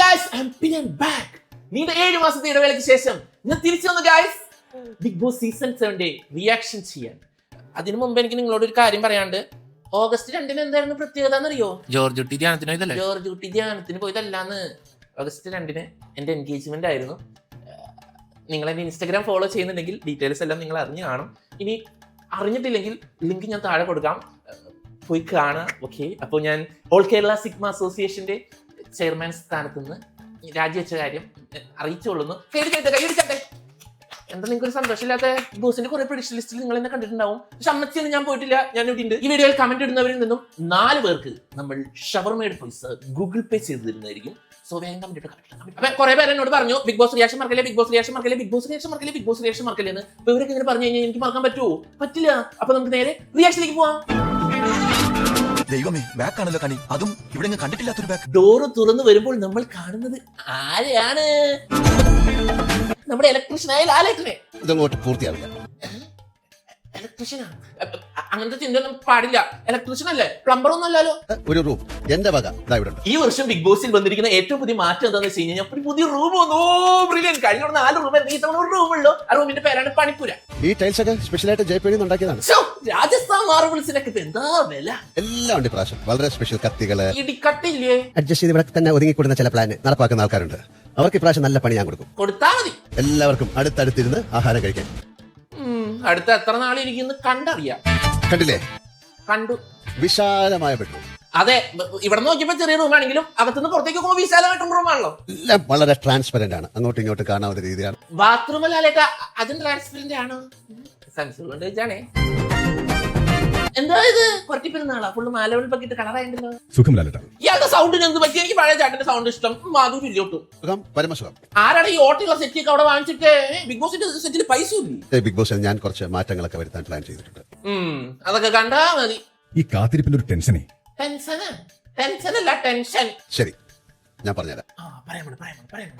Guys, I am back. നീണ്ട 7 മാസത്തെ ഇടവേളയ്ക്ക് ശേഷം ഞാൻ തിരിച്ചു വന്നു guys, Bigg Boss season 7 reaction ചെയ്യാൻ. അതിനു മുമ്പ് എനിക്ക് നിങ്ങളോട് ഒരു കാര്യം പറയാണ്ട്. ഓഗസ്റ്റ് 2 എന്തായിരുന്നു പ്രത്യേകത എന്നറിയോ? ജോർജ് കുട്ടി ധ്യാനത്തിന് പോയതല്ലാന്ന്. ഓഗസ്റ്റ് 2 എൻ്റെ എൻഗേജ്മെന്റ് ആയിരുന്നു. നിങ്ങൾ എൻ്റെ ഇൻസ്റ്റാഗ്രാം ഫോളോ ചെയ്യുന്നുണ്ടെങ്കിൽ ഡീറ്റെയിൽസ് എല്ലാം നിങ്ങൾ അറിഞ്ഞു കാണും. ഇനി അറിഞ്ഞിട്ടില്ലെങ്കിൽ ലിങ്ക് ഞാൻ താഴെ കൊടുക്കാം, പോയി കാണാം. ഓക്കെ, അപ്പോൾ ഞാൻ ഓൾ കേരള സിഗ്മ അസോസിയേഷന്റെ ചെയർമാൻ സ്ഥാനത്ത് നിന്ന് രാജിവെച്ച കാര്യം അറിയിച്ചുകൊള്ളുന്നു. കൈയടിച്ചട്ടെ. എന്താ നിങ്ങൾക്ക് ഒരു സന്തോഷമില്ലാത്ത? ബോസിന്റെ കുറെ പ്രഡിക്ഷൻ ലിസ്റ്റിൽ നിങ്ങൾ എന്നെ കണ്ടിട്ടുണ്ടാവും. പക്ഷെ അമ്മച്ചിയൊന്നും ഞാൻ പോയിട്ടില്ല, ഞാൻ ഇവിടെ ഉണ്ട്. ഈ വീഡിയോയിൽ കമന്റ് ഇടുന്നവരിൽ നിന്നും 4 പേർക്ക് നമ്മൾ ഷവർമയുടെ പൈസ ഗൂഗിൾ പേ ചെയ്ത് തരുന്നതായിരിക്കും. സോ വേഗം കമന്റ് ഇട്ട്. അപ്പൊ കുറെ പേര് എന്നോട് പറഞ്ഞു ബിഗ് ബോസ് റിയാക്ഷൻ മറക്കല്ലേ, ബിഗ് ബോസ് റിയാക്ഷൻ മറക്കല്ലേ, ബിഗ് ബോസ് റിയാക്ഷൻ മറക്കല്ലേ, ബിഗ് ബോസ് റിയാക്ഷൻ മറക്കല്ലേ എന്ന്. അപ്പൊ ഇവരൊക്കെ ഇങ്ങനെ പറഞ്ഞു കഴിഞ്ഞാൽ എനിക്ക് മറക്കാൻ പറ്റുമോ? പറ്റില്ല. അപ്പൊ നമുക്ക് നേരെ റിയാക്ഷനിലേക്ക് പോവാം. ദൈവമേ, ബാക്ക് ആണല്ലോ കണി, അതും ഇവിടെ കണ്ടിട്ടില്ലാത്തൊരു ബാക്ക്. ഡോറ് തുറന്നു വരുമ്പോൾ നമ്മൾ കാണുന്നത് ആരെയാണ്? നമ്മുടെ ഇലക്ട്രീഷ്യനായ ലാലേട്ടനെ. ഇതങ്ങോട്ട് പൂർത്തിയാവില്ല. ഇലക്ട്രീഷ്യനാ? അങ്ങനത്തെ ചിന്തയൊന്നും പാടില്ല. ഇലക്ട്രീഷ്യൻ അല്ലേ, പ്ലംബർ ഒന്നും അല്ലല്ലോ. ഒരു റൂം എന്റെ വക ഇവിടെ. ഈ വർഷം ബിഗ് ബോസിൽ വന്നിരിക്കുന്ന ഏറ്റവും പുതിയ മാറ്റം എന്താണെന്ന് വെച്ച് കഴിഞ്ഞാൽ പുതിയ റൂം വന്നു. ബ്രില്യൻ. കഴിഞ്ഞ 4 റൂം ഈ തവണ ഒരു റൂമുള്ളൂ. ആ റൂമിന്റെ പേരാണ് പണിപ്പുര. ഈ ടൈൽസ് ഒക്കെ സ്പെഷ്യലായിട്ട് ജയ്പേടിയിൽ ഉണ്ടാക്കിയതാണ്. രാജസ്ഥാൻ മാർബിൾസിനൊക്കെ എന്താ വില? എല്ലാം ഉണ്ട് പ്രാവശ്യം. വളരെ സ്പെഷ്യൽ കത്തികള്, ഇടിക്കട്ടില്ലേ? അഡ്ജസ്റ്റ് ചെയ്ത് ഇവിടെ തന്നെ ഒതുങ്ങിക്കൂടുന്ന ചില പ്ലാൻ നടപ്പാക്കുന്ന ആൾക്കാരുണ്ട്. അവർക്ക് ഇപ്രാവശ്യം നല്ല പണി ഞാൻ കൊടുക്കും. കൊടുത്താ മതി. എല്ലാവർക്കും അടുത്തടുത്തിരുന്ന് ആഹാരം കഴിക്കാൻ. അടുത്ത എത്ര നാളിരിക്കുന്നു കണ്ടറിയാം. കണ്ടില്ലേ? കണ്ടു. വിശാലമായ ബെഡ്റൂം. അതെ, ഇവിടെ നോക്കിയപ്പോ ചെറിയ റൂമാണെങ്കിലും അകത്തുനിന്ന് പുറത്തേക്ക് പോകുമ്പോൾ വിശാലമായിട്ടും റൂമാണല്ലോ. എല്ലാം വളരെ ട്രാൻസ്പെറന്റ് ആണ്, അങ്ങോട്ടും ഇങ്ങോട്ടും കാണാവുന്ന രീതിയാണ്. ബാത്റൂമിലാലേട്ട അതും ട്രാൻസ്പെറന്റ് ആണോ? സെൻസർ കൊണ്ട് വെച്ചാണേ. എന്താ ഇത്? കൊരട്ടിപ്പെരുന്നാളാ? ഫുള്ള് മാലവൾ പക്കിട്ട് കളറായിട്ടുണ്ടല്ലോ. സുഖമില്ല. ഇയാളുടെ സൗണ്ടിന് എന്ത് പറ്റി? എനിക്ക് പഴയ ചാട്ടിന്റെ സൗണ്ട് ഇഷ്ടം. മാധുരി ഇല്ലോട്ടും സുഖം, പരമസുഖം. ആരാണ് ഈ ഓട്ടിയുള്ള സെറ്റ് ഒക്കെ അവിടെ വാങ്ങിച്ചിട്ട്? ബിഗ് ബോസിന്റെ സെറ്റിൽ പൈസ ഇല്ലേ? ബിഗ് ബോസിൽ ഞാൻ കുറച്ച് മാറ്റങ്ങളൊക്കെ വരുത്താൻ പ്ലാൻ ചെയ്തിട്ടുണ്ട്. അതൊക്കെ കണ്ടാ മതി. ഈ കാത്തിരിപ്പിന്റെ ഒരു ടെൻഷനേ. ടെൻഷനല്ല, ടെൻഷൻ. ശരി, ഞാൻ പറഞ്ഞുതരാം. പറയാൻ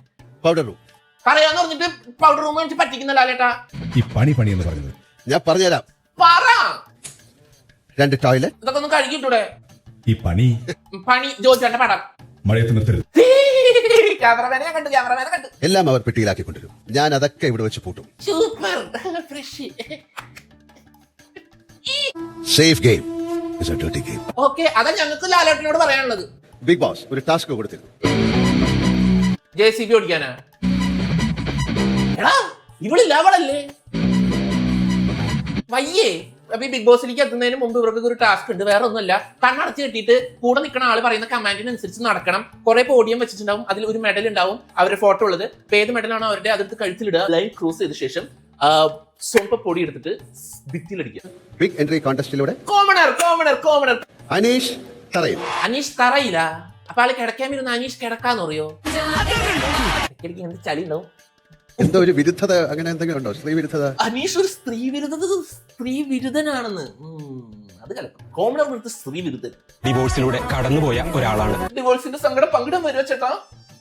പൗഡർ റൂം പറയാന്ന് പറഞ്ഞിട്ട് പൗഡർ റൂം വെച്ച് പറ്റിക്കുന്ന ലാലേട്ടാ. ഈ പണി എന്ന് പറയുന്നത് ഞാൻ പറഞ്ഞുതരാം. പറ. 2 ടോയ്ലറ്റ്. ഇതൊക്കെ ഒന്ന് കഴുകിട്ടൂടെ? ഈ പണി ജോജാന്റെ പടം മഴയത്ത് നിർത്തരുത്. ക്യാമറമാനെ കണ്ടു. എല്ലാം അവർ പെട്ടിയിലാക്കിക്കൊണ്ടിരും. ഞാൻ അതൊക്കെ ഇവിടെ വെച്ച് പൂട്ടും. Super fresh. Safe game is a dirty game. Okay, അതാ ഞങ്ങൾക്ക് ലാലേട്ടനോട് പറയാനുള്ളത്. ബിഗ് ബോസ് ഒരു ടാസ്ക് കൊടുത്തിരുന്നു. JCB ഓടിക്കാനാ? എടാ, ഇവളില്ല, അവളല്ലേ വയ്യേ. അപ്പൊ ഈ ബിഗ് ബോസിലേക്ക് എത്തുന്നതിന് മുമ്പ് ഇവർക്ക് ഒരു ടാസ്ക് ഉണ്ട്. വേറെ ഒന്നുമല്ല, കണ്ണടച്ച് കെട്ടിയിട്ട് കൂടെ നിൽക്കുന്ന ആള് പറയുന്ന കമാൻഡിനനുസരിച്ച് നടക്കണം. കുറെ പോഡിയം വെച്ചിട്ടുണ്ടാവും, അതിൽ ഒരു മെഡൽ ഉണ്ടാവും, അവരുടെ ഫോട്ടോ ഉള്ളത്. ഏത് മെഡലാണോ അവരുടെ അതെടുത്ത് കഴുത്തിലിടുക. ലൈൻ ക്രോസ് ചെയ്ത ശേഷം സ്വൽപ്പ പൊടി എടുത്തിട്ട് ഭിത്തിയിലടിക്കുക. ബിഗ് എൻട്രി കോൺടെസ്റ്റിലൂടെ കോമണർ അനീഷ് തറയിൽ. അനീഷ് തറയില്ല. അപ്പൊ ആള് കിടക്കാൻ വരുന്ന അനീഷ് കിടക്കാന്ന് പറയോ? ഇടയ്ക്കിടയ്ക്ക് എന്ത് ചളി ഉണ്ടാവും. എന്തോ ഒരു വിരുദ്ധത, അങ്ങനെ എന്തെങ്കിലും ഉണ്ടോ? സ്ത്രീ വിരുദ്ധത? അനീഷ് ഒരു സ്ത്രീ വിരുദ്ധനാണെന്ന്. അത് കലക്കും. കോമണർ വിരുദ്ധ സ്ത്രീ വിരുദ്ധൻ. ഡിവോഴ്സിലൂടെ കടന്നുപോയ ഒരാളാണ്. ഡിവോഴ്സിന്റെ സങ്കടം പങ്കിടാൻ വരുമോ ചേട്ടാ?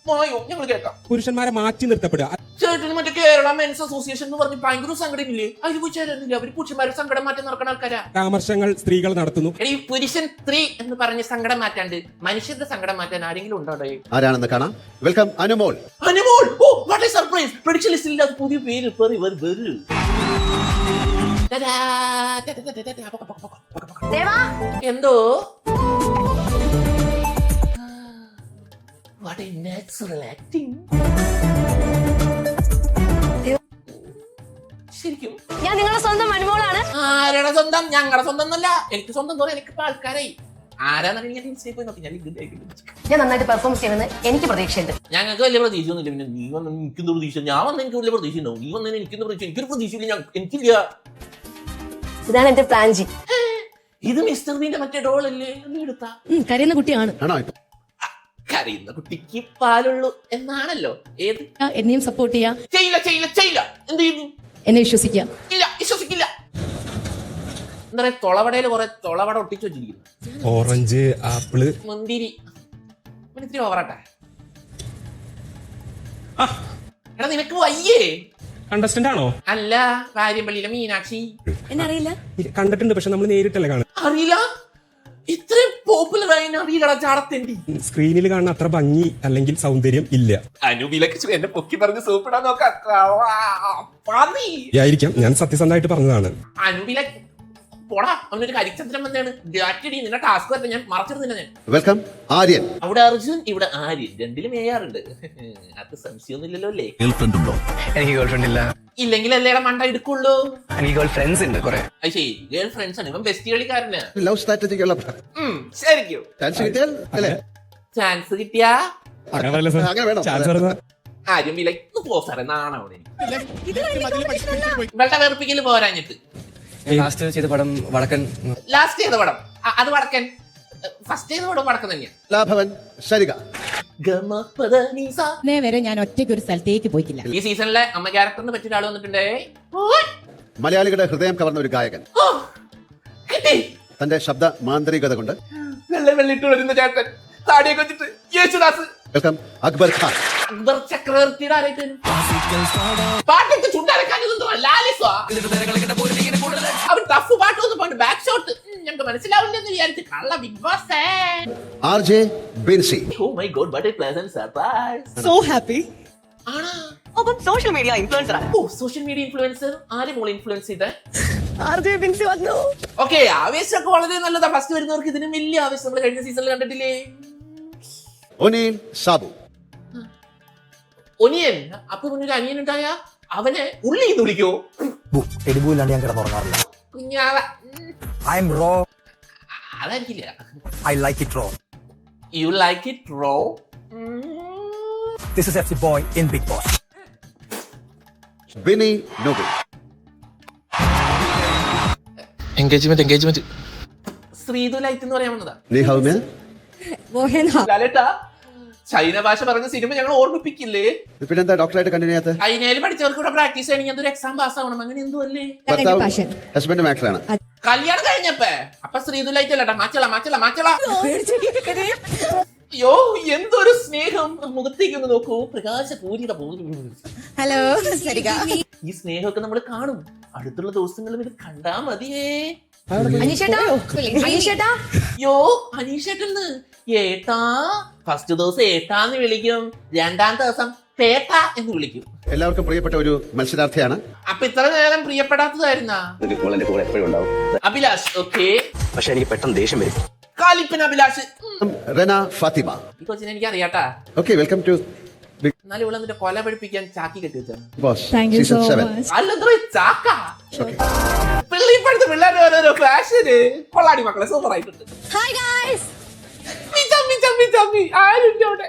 മായോ, ഞങ്ങൾ കേൾക്കാം. പുരുഷന്മാരെ മാറ്റി നിർത്തപ്പെടുക. ചേട്ടന് മറ്റേ കേരള മെൻസ് അസോസിയേഷൻ എന്ന് പറഞ്ഞ് ഭയങ്കര സങ്കടമില്ലേ? അതിൽ പോയി ചേരുന്നില്ല. അവര് പുരുഷന്മാരെ സങ്കടം മാറ്റി നടക്കുന്ന ആൾക്കാരാ. പരാമർശങ്ങൾ സ്ത്രീകൾ നടത്തുന്നു. ഈ പുരുഷൻ സ്ത്രീ എന്ന് പറഞ്ഞ് സങ്കടം മാറ്റാണ്ട് മനുഷ്യരുടെ സങ്കടം മാറ്റാൻ ആരെങ്കിലും ഉണ്ടോ? ആരാണെന്ന് കാണാം. Welcome Anumol. Oh what a surprise. Prediction ലിസ്റ്റിൽ അത് പുതിയ പേര് വരൂ. എന്തോ what a natural acting. ശരിക്കും ഞാൻ നിങ്ങളുടെ സ്വന്തം അനുമോളാണ്. ആരുടെ സ്വന്തം? ഞങ്ങളുടെ സ്വന്തം എന്നല്ല. എനിക്ക് സ്വന്തം തോന്നി. എനിക്ക് ആൾക്കാരായി ആരാന്ന് ഞാൻ ഇൻസ്റ്റയിൽ പോയി നോക്കി. ഞാൻ നന്നായിട്ട് പെർഫോം ചെയ്യുന്നത് എനിക്ക് പ്രതീക്ഷയുണ്ട്. ഞങ്ങൾക്ക് വലിയ പ്രതീക്ഷയൊന്നുമില്ല. പിന്നെ നീ വന്ന് എനിക്കെന്ത് പ്രതീക്ഷ? ഞാൻ വന്ന എനിക്ക് വലിയ പ്രതീക്ഷ ഉണ്ടാവും. നീ വന്നതിന് എനിക്കെന്ത് പ്രതീക്ഷ? എനിക്കൊരു പ്രതീക്ഷയില്ല. എനിക്കില്ല. ഇതാണ് എന്റെ പ്ലാൻ ജി. ഇത് മിസ്റ്റർ ബീന്റെ മറ്റേ ഡോളല്ലേ? നീ എടുത്താ കരയുന്ന കുട്ടിയാണ്. കരയുന്ന കുട്ടിക്ക് പാലുള്ളൂ എന്നാണല്ലോ. ഏത്? എന്നെയും സപ്പോർട്ട് ചെയ്യാ. ചെയ്യില്ല. എന്ത് ചെയ്യുന്നു? എന്നെ വിശ്വസിക്കാം. ഇല്ല, വിശ്വസിക്കില്ല. എന്താ പറയാ, തൊളവടയിൽ കുറെ തൊളവട ഒട്ടിച്ചു വെച്ചിരിക്കുന്നു. ഓറഞ്ച്, ആപ്പിള്, മുന്തിരി. ഇത്തിരി ഓവറാട്ടെ. എടാ, നിനക്ക് വയ്യേ? കണ്ടസ്റ്റന്റ് ആണോ? അല്ല, വാര്യമ്പള്ളിയിലെ മീനാക്ഷി. എന്നെ അറിയില്ല. കണ്ടിട്ടുണ്ട്, പക്ഷെ നമ്മൾ നേരിട്ടല്ലേ കാണും. അറിയില്ല? ഇത്രയും പോപ്പുലർ ആയി അറിയില്ലടാ ചാടത്തേണ്ടി. സ്ക്രീനിൽ കാണുന്ന അത്ര ഭംഗി അല്ലെങ്കിൽ സൗന്ദര്യം ഇല്ല. അനുവിലക്ക് എന്നെ പൊക്കി പറഞ്ഞ് സൂപ്പിടാൻ നോക്കാം. ആയിരിക്കാം, ഞാൻ സത്യസന്ധമായിട്ട് പറഞ്ഞതാണ്. അനുവിലക്ക് പോടാ, അവനൊരു കരിച്ചന്ദ്രൻ വന്നാണ്. ഡാറ്റടി നിന്നെ ടാസ്ക് വരട്ടെ, ഞാൻ മറച്ചിരുന്നില്ല ഞാൻ. വെൽക്കം ആര്യൻ. അവിടെ അർജുൻ, ഇവിടെ ആര്യൻ, രണ്ടിലും ഏയാറുണ്ട്. അത് സംശയമൊന്നുമില്ലല്ലോ അല്ലേ? ഗേൾഫ്രണ്ട് ഉണ്ടോ? എനിക്ക് ഗേൾ ഫ്രണ്ട് ഇല്ല. ഇല്ലെങ്കിൽ അല്ലേടെ മണ്ട എടുക്കുള്ളൂ. എനിക്ക് ഗേൾ ഫ്രണ്ട്സ് ഉണ്ട് കുറെ. അത് ശരി, ഗേൾ ഫ്രണ്ട്സ് ആണ്. ഇവൻ ബെസ്റ്റ് കളിക്കാരന്. ലവ് സ്ട്രാറ്റജിക്കുള്ള ശരിക്കും ചാൻസ് കിട്ടിയാൽ അല്ലേ? ചാൻസ് കിട്ടിയാ അങ്ങനെ പറയല്ലേ സാർ? അങ്ങനെ വേണം. ചാൻസ് പറഞ്ഞ ആരും വിലക്ക് പോ സാറേ, നാണവിടെ ഇവളുടെ വെറുപ്പിക്കല് പോരാഞ്ഞിട്ട്. ലാസ്റ്റ് ചെയ്ത പടം വടക്കൻ. ലാസ്റ്റ് ചെയ്ത പടം അത് വടക്കൻ. ഫസ്റ്റ് ചെയ്ത പടം വടക്കൻ തന്നെയാ. ലാഭവൻ സരിക. ഇന്നേ വരെ ഞാൻ ഒറ്റയ്ക്ക് ഒരു സ്ഥലത്തേക്ക് പോയിട്ടില്ല. ഈ സീസണിലെ അമ്മ ക്യാരക്ടറിന് പറ്റിയ ഒരാൾ വന്നിട്ടുണ്ടേ. മലയാളികളുടെ ഹൃദയം കവർന്ന ഒരു ഗായകൻ. ഓ, കിട്ടി. തന്റെ ശബ്ദ മാന്ത്രികത കൊണ്ട് വെള്ളിട്ട് വരുന്ന ചേട്ടൻ, താടിയൊക്കെ വെച്ചിട്ട് യേശുദാസ്. വെൽക്കം അക്ബർ ഖാൻ. അക്ബർ ചക്രവർത്തിയുടെ ആരായിട്ട് വരും? പാട്ടിട്ട് ചുണ്ടരക്കാനൊന്നും ലാലിസ്വാ. അവൻ ടഫ് പാട്ട് വന്ന് പോയിട്ട് ബാക്ക് ഷോട്ട് ഞങ്ങൾക്ക് മനസ്സിലാവില്ലെന്ന് വിചാരിച്ച് കള്ള Bigg Boss. RJ Binsy. Oh my God, what a pleasant surprise. So happy. ആണോ? ഒപ്പം social media influencer. Oh, social media influencer. ആരും മോൾ ഇൻഫ്ലുവൻസ് ചെയ്തേ? RJ ബിൻസി വന്നു. ഓക്കെ, ആവേശമൊക്കെ വളരെ നല്ലതാ. ഫസ്റ്റ് വരുന്നവർക്ക് ഇതിനും വലിയ ആവേശം നമ്മൾ കഴിഞ്ഞ സീസണിൽ കണ്ടിട്ടില്ലേ? ഒനീൽ സാബു. ഒനിയൻ. അപ്പൊ മുന്നൊരു അനിയൻ ഉണ്ടായ അവനെ ഉള്ളി എന്ന് വിളിക്കോ? എരിവില്ലാണ്ട് ഞാൻ കിടന്നുറങ്ങാറില്ല. കുഞ്ഞാവ. I am raw. അതായിരിക്കില്ല. I like it raw. You like it raw. This is FC boy in Bigg Boss. Binny Noble. Engagement. Sreethu light എന്ന് പറയാൻ വന്നതാ. നിഹൗമ്യ. ലാലേട്ടാ, ചൈന ഭാഷ പറഞ്ഞ സിനിമ ഞങ്ങൾ ഓർമ്മിപ്പിക്കില്ലേ? പിന്നെന്താ ഡോക്ടറായിട്ട് കണ്ടിന്യൂ ചെയ്യാത്ത? ചൈനയിൽ പഠിച്ചവർക്ക് ഇവിടെ പ്രാക്ടീസ് ചെയ്യണമെങ്കിൽ എന്തൊരു എക്സാം പാസ് ആവണം. അങ്ങനെ എന്തോ അല്ലേ? ഹസ്ബൻഡും ആക്ടറാണ്. കല്യാണം കഴിഞ്ഞപ്പേ അപ്പൊ ശ്രീതു ലൈറ്റ് അല്ലട്ടാ. മാച്ചള. അയ്യോ, എന്തൊരു സ്നേഹം. മുഖത്തേക്ക് ഒന്ന് നോക്കൂ, പ്രകാശ പൂരിയുടെ ഹലോ സരിക. ഈ സ്നേഹമൊക്കെ നമ്മൾ കാണും. അടുത്തുള്ള ദിവസങ്ങളിൽ ഇത് കണ്ടാ മതിയേ. അനീഷേട്ടാ. യോ, അനീഷേട്ടന്ന് ഏട്ടാ. ഫസ്റ്റ് ദിവസം ഏട്ടാന്ന് വിളിക്കും, രണ്ടാം ദിവസം പേട്ട എന്ന് വിളിക്കും. എല്ലാവർക്കും പ്രിയപ്പെട്ട ഒരു മത്സരാർത്ഥിയാണ്. അപ്പൊ ഇത്ര നേരം പ്രിയപ്പെടാത്തതായിരുന്നാ? അഭിലാഷ്. ഓക്കെ, പക്ഷെ എനിക്ക് പെട്ടെന്ന് ദേഷ്യം വരും. കാലിപ്പൻ അഭിലാഷ്. റെന ഫാത്തിമ. ഈ കൊച്ചിനെ എനിക്ക് അറിയാട്ടാ. ഓക്കെ, വെൽക്കം ടു എന്നാലും ഇവിടെ നിന്റെ കൊല പഠിപ്പിക്കാൻ ചാക്കി കെട്ടി വെച്ചാണ്. Boss Thank you season so 7. much. അല്ലെന്തോ ചാക്ക. ഓക്കെ. ഇപ്പോഴത്തെ പിള്ളേരുടെ ഓരോരോ ഫാഷന് കൊള്ളാടി മക്കളെ സൂപ്പർ ആയിട്ടുണ്ട്. Hi guys. ആരുണ്ട് അവിടെ?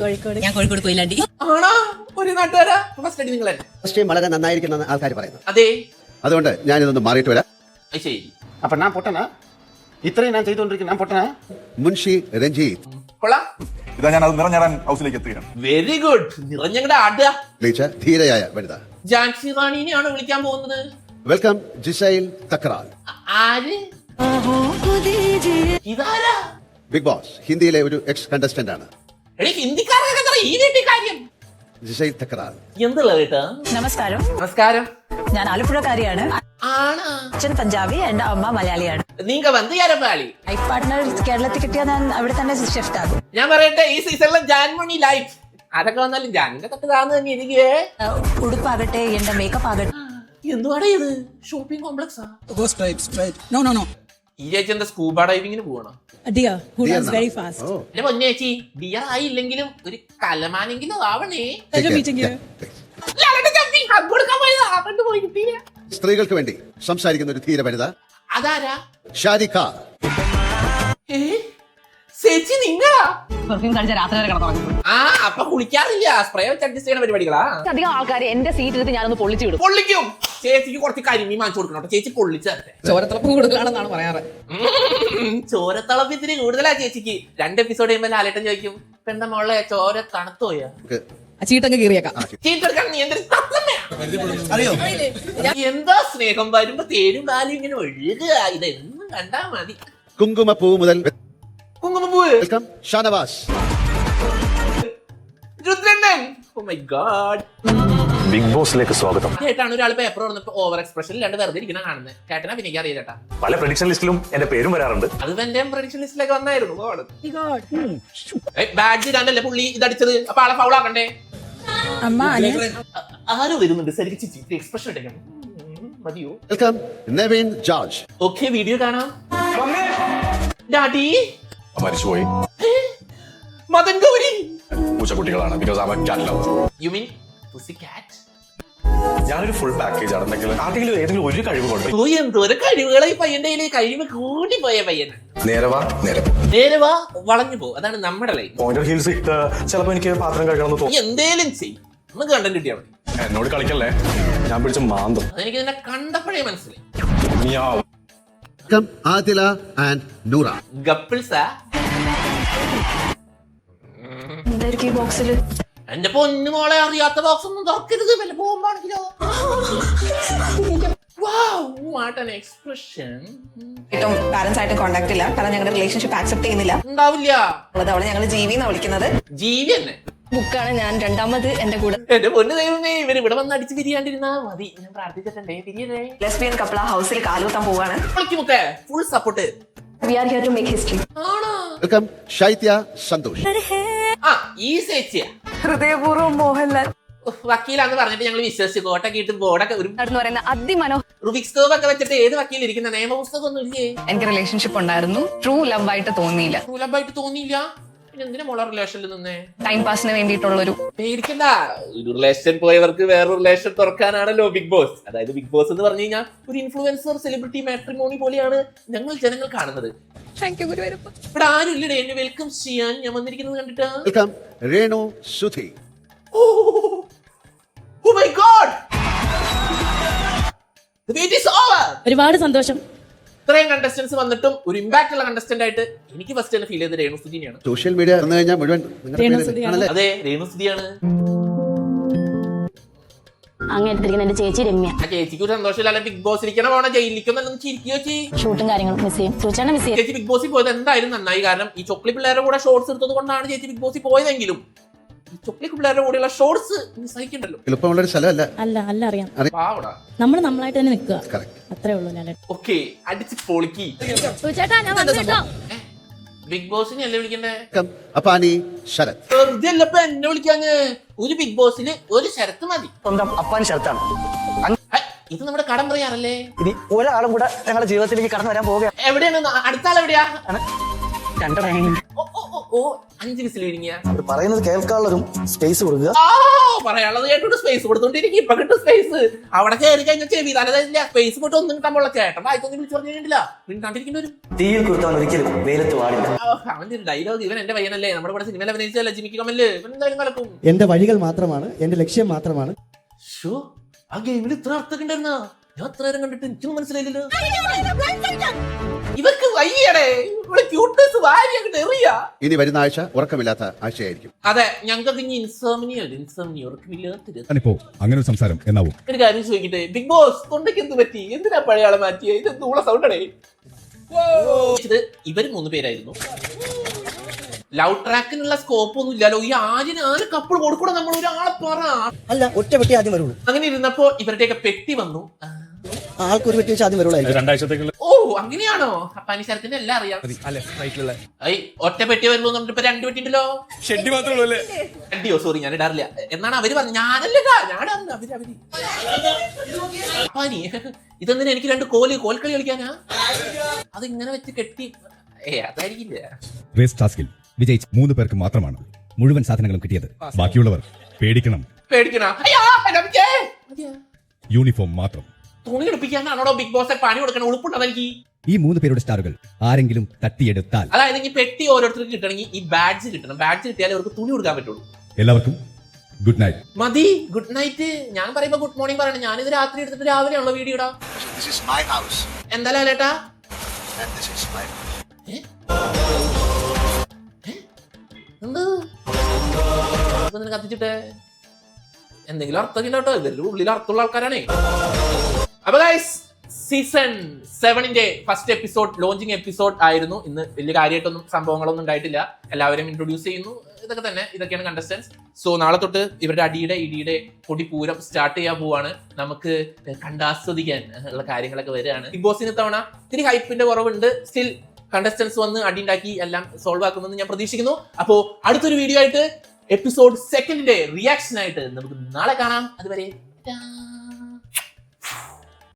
കോഴിക്കോട്. ഞാൻ കോഴിക്കോട് കൊയിലാണ്ടി. ആണാ? ഒരു നാട്ടുകാരാ? ഫസ്റ്റ് അടി നിങ്ങൾ തന്നെ? രാഷ്ട്രീയം വളരെ നന്നായിരിക്കുന്ന ആൾക്കാർ പറയുന്നു. അതെ. അതുകൊണ്ട് ഞാനിതൊന്ന് മാറിയിട്ട് വരാം. അത് ശരി. அப்ப நான் பொட்டனா ഇത്രയും ഞാൻ ചെയ്തുകൊണ്ടിരിക്കും ഞാൻ പൊട്ടനാ മുൻഷി രഞ്ജിത്ത്. കൊള്ളാം. ഇതാ ഞാൻ അത് നിറഞ്ഞാടാൻ ഹൗസിലേക്ക് എത്തുകയാണ്. Very good. നിറഞ്ഞങ്ങടെ ആടുക. വിളിച്ച ധീരയായ വനിത. ജാൻസി റാണിനെയാണ് വിളിക്കാൻ പോകുന്നത്. Welcome Gizele Thakral. ആര്? ഇതാരാ? ബിഗ് ബോസ് ഹിന്ദിയിലെ ഒരു എക്സ് കണ്ടസ്റ്റന്റ് ആണ്. എടി, ഹിന്ദിക്കാരൊക്കെ ഈ വീട്ടിൽ കാര്യം. ജിസൈൽ തക്രാൽ. എന്തുള്ള കേട്ടാ? നമസ്കാരം, നമസ്കാരം. ഞാൻ ആലപ്പുഴക്കാരിയാണ്. ആണാ? അച്ഛൻ പഞ്ചാബി, എന്റെ അമ്മ മലയാളിയാണ്. നീങ്ക വന്ന് യാരപ്പാളി. ലൈഫ് പാർട്ട്ണർ കേരളത്തിൽ കിട്ടിയാൽ ഞാൻ അവിടെ തന്നെ ഷിഫ്റ്റ് ആകും. ഞാൻ പറയട്ടെ, ഈ സീസണിലെ ജാൻമണി ലൈഫ് അതൊക്കെ വന്നാലും ജാനിന്റെ തട്ട് താന്ന് തന്നെ എനിക്ക്. ഉടുപ്പാകട്ടെ, എന്റെ മേക്കപ്പ് ആകട്ടെ. എന്തുവാടാ ഇത്? ഷോപ്പിംഗ് കോംപ്ലക്സാ? ഈ ചേച്ചി എന്താ സ്കൂബ ഡൈവിങ്ങിന് പോവാണോ? Dear, who Dear runs now. very fast. Oh. എന്റെ പൊന്നെ ചേച്ചി, ഡിയർ ആയില്ലെങ്കിലും ഒരു കലമാനെങ്കിലും ആവണേ. Pleasure meeting you. ലാലേട്ടൻ ചമ്മി hug കൊടുക്കാൻ പോയതാ, അങ്ങോട്ട് പോയി കിട്ടിയില്ല. സ്ത്രീകൾക്ക് വേണ്ടി സംസാരിക്കുന്ന ഒരു ധീര വനിത. അതാരാ? ഷാദിഖ. ഏ, ചേച്ചി നിങ്ങളാ? കളിച്ച രാത്രി വരെ കിടന്നു. ആ, അപ്പൊ കുളിക്കാറില്ല, സ്പ്രേ വെച്ച് അഡ്ജസ്റ്റ് ചെയ്യുന്ന പരിപാടികളാ. അധികം ആൾക്കാർ എന്റെ സീറ്റ് എടുത്ത് ഞാനൊന്ന് പൊള്ളിച്ചു വിടും. പൊള്ളിക്കും. ചേച്ചിക്ക് കുറച്ച് കരിമീൻ വാങ്ങിച്ചു കൊടുക്കണം. ചേച്ചി പൊള്ളിച്ചു തരട്ടെ. ചോരത്തിളപ്പ് കൂടുതലാണെന്നാണ് പറയാറ്. ചോരത്തളപ്പ് ഇത്തിരി കൂടുതലാ ചേച്ചിക്ക്. 2 എപ്പിസോഡ് കഴിയുമ്പോൾ ലാലേട്ടൻ ചോദിക്കും, ഇപ്പൊ എന്താ മോളെ ചോര തണുത്തോയാ? ചീട്ടങ്ങ് കീറിയേക്കാം. ചീട്ടെടുക്കാൻ നീ എന്തൊരു തത്തമ്മയാ? എന്താ സ്നേഹം വരുമ്പോ തേരും കാലും ഇങ്ങനെ ഒഴുകുക. ഇതെന്നും കണ്ടാ മതി. കുങ്കുമപ്പൂ മുതൽ കുങ്കുമപ്പൂവ്. വെൽക്കം ഷാനവാസ്. രുദ്രണ്ണൻ. Oh my god. ബിഗ് ബോസിലേക്ക് സ്വാഗതം. കേട്ടാണ് ഒരാൾ പേപ്പർ തുറന്നപ്പോ ഓവർ എക്സ്പ്രഷൻ ഇല്ലാണ്ട് വെറുതെ ഇരിക്കുന്ന കാണുന്നത്. കേട്ടനാ പിന്നെ എനിക്ക് അറിയില്ല ചേട്ടാ. പല പ്രഡിക്ഷൻ ലിസ്റ്റിലും എന്റെ പേരും വരാറുണ്ട്. അത് എന്റെ പ്രഡിക്ഷൻ ലിസ്റ്റിലേക്ക് വന്നായിരുന്നു. ബാഡ്ജ് ഇടാണ്ടല്ലേ പുള്ളി ഇതടിച്ചത്. അപ്പൊ ആളെ ഫൗൾ ആക്കണ്ടേ? ആരോ വരുന്നുണ്ട്. ശരിക്കും എക്സ്പ്രഷൻ ഇട്ടേക്കണം. മതിയോ? Welcome Nevin George. Okay, video കാണാം. ഡാഡി മരിച്ചുപോയി. മദൻ ഗൗരി. പൂച്ചക്കുട്ടികളാണ്. Because I am a cat lover. You mean pussy cat? ഞാനൊരു ഫുൾ പാക്കേജ് ആണെന്നെങ്കിൽ ആർക്കെങ്കിലും ഏതെങ്കിലും ഒരു കഴിവ് കൊണ്ട് ഓ എന്തോരം കഴിവുകളെ ഈ പയ്യന്റെ കയ്യില്. കഴിവ് കൂടി പോയ പയ്യന്. നേരവാ നേരം നേരെ വാ വളഞ്ഞു പോ. അതാണ് നമ്മുടെ ലൈഫ്. പോയിന്റ് ഹീൽസ് ഇട്ട് ചിലപ്പോ എനിക്ക് പാത്രം കഴിക്കണമെന്ന് നീ തോന്നും. എന്തേലും ചെയ്യും, നമുക്ക് കണ്ടന്റ് കിട്ടിയാ മതി. എന്നോട് കളിക്കല്ലേ, ഞാൻ പിടിച്ച മാന്തം. അതെനിക്ക് നിന്നെ കണ്ടപ്പോഴേ മനസ്സിലായി. Welcome Adhila and Noora. ഗപ്പിൾസാ എന്തായിരിക്കും ഈ ബോക്സില്? എന്റെ പൊന്നു മോളെ, അറിയാത്ത ബോക്സ് ഒന്നും തുറക്കരുത്. വല്ല പോകുമ്പോണെങ്കിലോ. What an expression. പാരന്റ്സ് ആയിട്ട് കോണ്ടാക്ട് ഇല്ല, കാരണം ഞങ്ങളുടെ റിലേഷൻഷിപ്പ് ആക്സെപ്റ്റ് ചെയ്യുന്നില്ല. ഉണ്ടാവില്ല. അവളെ ഞങ്ങൾ ജീവി എന്നാ വിളിക്കുന്നത്. ജീവി തന്നെ. ബുക്കാണ് ഞാൻ രണ്ടാമത് എന്റെ കൂടെ. എന്റെ പൊന്നു ദൈവമേ, ഇവര് ഇവിടെ വന്ന് അടിച്ച് പിരിയാണ്ടിരുന്നാ മതി. ഞാൻ പ്രാർത്ഥിച്ചിട്ടുണ്ടേ, പിരിയല്ലേ. ലെസ്ബിയൻ കപ്പിൾ ആ ഹൗസിൽ കാലുകുത്താൻ പോവാണ്. Full support. We are here to make history. ആണോ? വെൽക്കം ഷൈത്യ സന്തോഷ്. ആ ഈ ചേച്ചിയാ ഹൃദയപൂർവ്വം മോഹൻലാൽ വക്കീലാന്ന് പറഞ്ഞിട്ട് ഞങ്ങൾ വിശ്വസിച്ചു. കോട്ടൊക്കെ ഇട്ട് ബോർഡൊക്കെ ഒരു എന്ന് പറയുന്ന അതിമനോഹർ റുബിക്സ് ക്യൂബ് ഒക്കെ വെച്ചിട്ട് ഏത് വക്കീൽ ഇരിക്കുന്ന നിയമപുസ്തകം ഒന്നും ഇല്ലേ? എനിക്ക് റിലേഷൻഷിപ്പ് ഉണ്ടായിരുന്നു. ട്രൂ ലവ് ആയിട്ട് തോന്നിയില്ല. റൂലബായിട്ട് തോന്നിയില്ല. പിന്നെ എന്തിനാ മോളെ റിലേഷനിൽ നിന്നേ? ടൈം പാസിന് വേണ്ടിയിട്ടുള്ളൊരു. പേടിക്കണ്ട, ഒരു റിലേഷൻ പോയവർക്ക് വേറൊരു റിലേഷൻ തുറക്കാനാണല്ലോ ബിഗ് ബോസ്. അതായത് ബിഗ് ബോസ് എന്ന് പറഞ്ഞു കഴിഞ്ഞാൽ ഒരു ഇൻഫ്ലുവൻസർ സെലിബ്രിറ്റി മാട്രിമോണി പോലെയാണ് ഞങ്ങൾ ജനങ്ങൾ കാണുന്നത്. ഇവിടെ ആരും ഇല്ലടേ എന്നെ വെൽക്കം ചെയ്യാൻ. ഞാൻ വന്നിരിക്കുന്നത് കണ്ടിട്ടാ. Welcome Renu Sudhi. Oh my God! The wait is over. ഒരുപാട് സന്തോഷം. ഇത്രയും കണ്ടസ്റ്റൻസ് വന്നിട്ടും ഒരു ഇമ്പാക്ട് ഉള്ള കണ്ടസ്റ്റന്റ് ആയിട്ട് എനിക്ക് ഫസ്റ്റ് തന്നെ ഫീൽ ചെയ്തത് രേണുസുധിനെയാണ്. സോഷ്യൽ മീഡിയ വന്നു കഴിഞ്ഞാൽ മുഴുവൻ രേണുസുധിയാണ്. അതെ, രേണുസുധിയാണ്. അങ്ങനെ എന്റെ ചേച്ചി രമ്യ. ആ ചേച്ചിക്ക് ഒരു സന്തോഷമില്ല. ബിഗ് ബോസ് ഇരിക്കണ പോണ ജയിലിരിക്കുന്നൊന്നും ചിരിക്കുകയോ ചെയ്യും. ഷൂട്ടും കാര്യങ്ങളും മിസ് ചെയ്യും. സൂചന മിസ് ചെയ്യും. ചേച്ചി ബിഗ് ബോസിൽ പോയത് എന്തായാലും നന്നായി. കാരണം ഈ ചൊക്ലി പിള്ളേരുടെ കൂടെ ഷോർട്സ് എടുത്തത് കൊണ്ടാണ് ചേച്ചി ബിഗ് ബോസിൽ പോയതെങ്കിലും ഈ ചൊക്ലി പിള്ളേരുടെ കൂടെയുള്ള ഷോർട്സ് സഹിക്കണ്ടല്ലോ. എളുപ്പമുള്ളൊരു സ്ഥലമല്ല. അല്ല അറിയാം. പാവടാ. നമ്മൾ നമ്മളായിട്ട് തന്നെ നിൽക്കുക. Correct. അത്രേ ഉള്ളൂ. ഞാൻ ഓക്കെ, അടിച്ച് പൊളിക്കി. ബിഗ് ബോസിനെ അല്ലേ വിളിക്കണ്ടേ? വെൽക്കം അപ്പാനി ശരത്. വെറുതെ അല്ലപ്പ എന്നെ വിളിക്കാഞ്ഞ്. ഒരു ബിഗ് ബോസിന് ഒരു ശരത്ത് മതി. സ്വന്തം അപ്പാൻ ശരത്താണ്. ഹേ, ഇത് നമ്മുടെ കടം പറയാറല്ലേ? ഇനി ഒരാളും കൂടെ ഞങ്ങളുടെ ജീവിതത്തിലേക്ക് കടന്നു വരാൻ പോവുകയാണ്. എവിടെയാണ്? അടുത്ത ആൾ എവിടെയാ? രണ്ടര ഓ 5 വിസിൽ വിരിങ്ങിയ. അവർ പറയുന്നത് കേൾക്കാനുള്ളൊരു സ്പേസ് കൊടുക്കുക. പറയാനുള്ളത് കേട്ടോട്ട് സ്പേസ് കൊടുത്തോണ്ടിരിക്കും. ഇപ്പൊ കിട്ടും സ്പേസ്. അവിടെ കയറി കഴിഞ്ഞാൽ ചെവി തലതില്ല. സ്പേസ് പോയിട്ട് ഒന്നും കിട്ടാൻ പോലുള്ള ചേട്ടൻ വായിക്കൊന്നും വിളിച്ചു പറഞ്ഞിട്ടില്ല. മിണ്ടാണ്ടിരിക്കേണ്ടി വരും. തീയിൽ കുരുത്തവൻ ഒരിക്കലും വെയിലത്ത് വാടില്ല. അവന്റെ ഒരു ഡയലോഗ്. ഇവൻ എന്റെ പയ്യനല്ലേ, നമ്മുടെ കൂടെ സിനിമയിൽ അഭിനയിച്ചല്ലേ, ജിമിക്ക് കമല്. ഇവൻ എന്തായാലും കലക്കും. എന്റെ വഴികൾ മാത്രമാണ്, എന്റെ ലക്ഷ്യം മാത്രമാണ്. ഷോ, ആ ഗെയിമിൽ ഇത്ര അർത്ഥമൊക്കെ ഉണ്ടായിരുന്ന ഞാൻ അത്ര നേരം കണ്ടിട്ട് എനിക്കൊന്നും മനസ്സിലായില്ലല്ലോ. ഇവർക്ക് വയ്യടേ. ഇവിടെ ക്യൂട്ട്നെസ് വാരി അങ്ങോട്ട് എറിയാ. ഇനി വരുന്ന ആഴ്ച ഉറക്കമില്ലാത്ത ആഴ്ചയായിരിക്കും. അതെ, ഞങ്ങൾക്ക് ഇനി ഇൻസോമിനിയ ഉറക്കമില്ലാത്ത. ഞാനിപ്പോ അങ്ങനെ ഒരു സംസാരം എന്നാവും. ഒരു കാര്യം ചോദിക്കട്ടെ, ബിഗ് ബോസ് തൊണ്ടയ്ക്ക് എന്ത് പറ്റി? എന്തിനാ പഴയ ആളെ മാറ്റിയേ? ഇത് എന്തുള്ള സൗണ്ടടേ? ഇത് ഇവര് 3 പേരായിരുന്നു. ലവ് ട്രാക്കിനുള്ള സ്കോപ്പ് ഒന്നും ഇല്ലല്ലോ. ഈ ആര് കപ്പിൾ കൊടുക്കൂടെ നമ്മൾ ഒരാളെ പറ. അല്ല, ഒറ്റ പെട്ടി ആദ്യം വരുള്ളൂ. അങ്ങനെ ഇരുന്നപ്പോ ഇവരുടെയൊക്കെ പെട്ടി വന്നു. ആൾക്കൊരു പെട്ടി വെച്ച് ആദ്യം വരുള്ളൂ. ഓ അങ്ങനെയാണോ? അപ്പാനി ശരത്തിന്റെ എല്ലാം അറിയാം. ഒറ്റ പെട്ടി വരുള്ളൂ. നമ്മളിപ്പോ 2 പെട്ടി ഉണ്ടല്ലോ. ഷെഡി മാത്രമേ. ഷെഡിയോ? സോറി, ഞാൻ ഇടാറില്ല എന്നാണ് അവര് പറഞ്ഞത്. ഞാനല്ലടാ, അവര് അപ്പാനി ഇതെന്തിനാ എനിക്ക് 2 കോൽക്കളി കളിക്കാനാ? അതിങ്ങനെ വെച്ച് കെട്ടി. അതായിരിക്കില്ല. റേസ് ടാസ്കിൽ വിജയിച്ച 3 പേർക്ക് മാത്രമാണ് മുഴുവൻ സാധനങ്ങളും കിട്ടിയത്. ബാക്കിയുള്ളവർ പേടിക്കണം. യൂണിഫോം മാത്രം. തുണി എടുപ്പിക്കാനാണോ ബിഗ് ബോസ് പണി കൊടുക്കണം? ഉളുപ്പുണ്ടോ എനിക്ക്? ഈ 3 പേരുടെ സ്റ്റാറുകൾ ആരെങ്കിലും തട്ടിയെടുത്താൽ, അതായത് ഈ പെട്ടി ഓരോരുത്തർക്ക് കിട്ടണമെങ്കിൽ ഈ ബാഡ്ജ് കിട്ടണം. ബാഡ്ജ് കിട്ടിയാലേ അവർക്ക് തുണി കൊടുക്കാൻ പറ്റുള്ളൂ. എല്ലാവർക്കും ഗുഡ് നൈറ്റ്. മതി, ഗുഡ് നൈറ്റ്. ഞാൻ പറയുമ്പോ ഗുഡ് മോർണിംഗ് പറയണം. ഞാനിത് രാത്രി എടുത്തിട്ട് രാവിലെ ഉള്ള വീഡിയോ ഇടാം. എന്താ ലാലേട്ടാ? കത്തിച്ചിട്ടേ എന്തെങ്കിലും അർത്ഥം കേട്ടോ. ഇവരുടെ ഉള്ളിൽ അർത്ഥമുള്ള ആൾക്കാരാണേ. അപ്പൊ ഗൈസ്, സീസൺ 7ന്റെ ഫസ്റ്റ് എപ്പിസോഡ് ലോഞ്ചിങ് എപ്പിസോഡ് ആയിരുന്നു. ഇന്ന് വലിയ കാര്യമായിട്ടൊന്നും സംഭവങ്ങളൊന്നും ഉണ്ടായിട്ടില്ല. എല്ലാവരെയും ഇൻട്രൊഡ്യൂസ് ചെയ്യുന്നു, ഇതൊക്കെയാണ് കണ്ടസ്റ്റൻസ്. സോ നാളെ തൊട്ട് ഇവരുടെ ഇടിയുടെ പൊടിപൂരം സ്റ്റാർട്ട് ചെയ്യാൻ പോവാണ്. നമുക്ക് കണ്ടാസ്വദിക്കാൻ ഉള്ള കാര്യങ്ങളൊക്കെ വരികയാണ്. ബിഗ് ബോസിന് ഇത്തവണ ഇത്തിരി ഹൈപ്പിന്റെ കുറവുണ്ട്. സ്റ്റിൽ കണ്ടസ്റ്റൻസ് വന്ന് അടിയുണ്ടാക്കി എല്ലാം സോൾവ് ആക്കുമെന്ന് ഞാൻ പ്രതീക്ഷിക്കുന്നു. അപ്പോൾ അടുത്തൊരു വീഡിയോ ആയിട്ട് എപ്പിസോഡ് 2ന്റെ റിയാക്ഷൻ ആയിട്ട് നമുക്ക് നാളെ കാണാം. അതുവരെ